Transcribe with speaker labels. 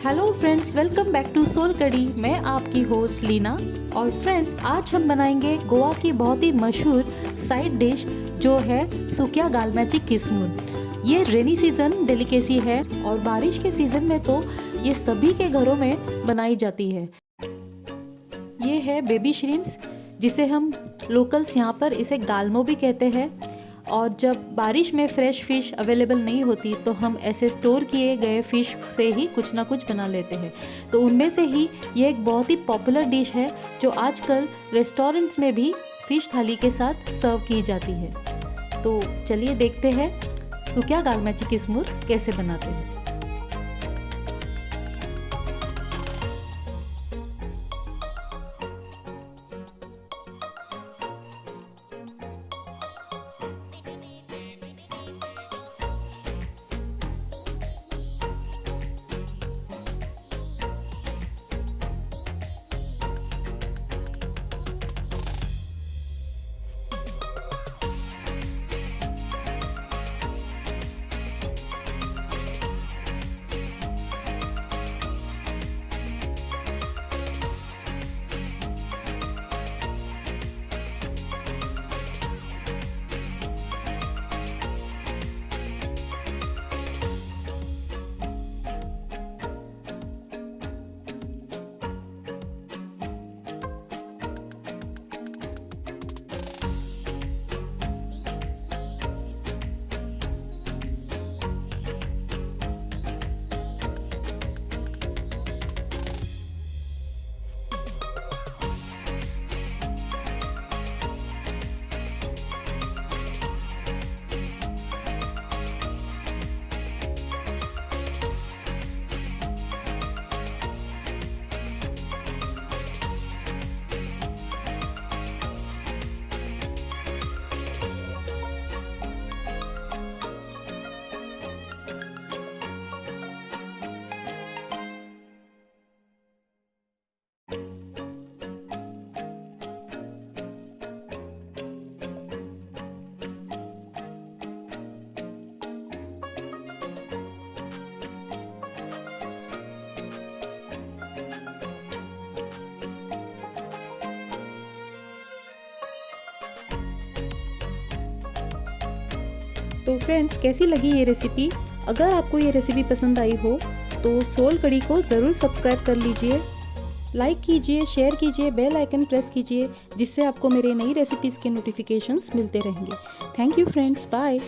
Speaker 1: Hello friends, welcome back to soul कड़ी। मैं आपकी होस्ट लीना। और फ्रेंड्स, आज हम बनाएंगे गोवा की बहुत ही मशहूर साइड डिश जो है सुक्या गालमैची किस्मुर। ये रेनी सीजन डेलिकेसी है और बारिश के सीजन में तो ये सभी के घरों में बनाई जाती है। ये है बेबी श्रिम्प्स, जिसे हम लोकल्स यहाँ पर इसे गालमो भी कहते हैं। और जब बारिश में फ्रेश फ़िश अवेलेबल नहीं होती तो हम ऐसे स्टोर किए गए फ़िश से ही कुछ ना कुछ बना लेते हैं। तो उनमें से ही ये एक बहुत ही पॉपुलर डिश है जो आजकल रेस्टोरेंट्स में भी फ़िश थाली के साथ सर्व की जाती है। तो चलिए देखते हैं सुक्या गालमैची किस्मुर कैसे बनाते हैं। तो फ्रेंड्स, कैसी लगी ये रेसिपी? अगर आपको ये रेसिपी पसंद आई हो तो सोल कड़ी को ज़रूर सब्सक्राइब कर लीजिए, लाइक कीजिए, शेयर कीजिए, बेल आइकन प्रेस कीजिए, जिससे आपको मेरे नई रेसिपीज़ के नोटिफिकेशंस मिलते रहेंगे। Thank you friends, bye.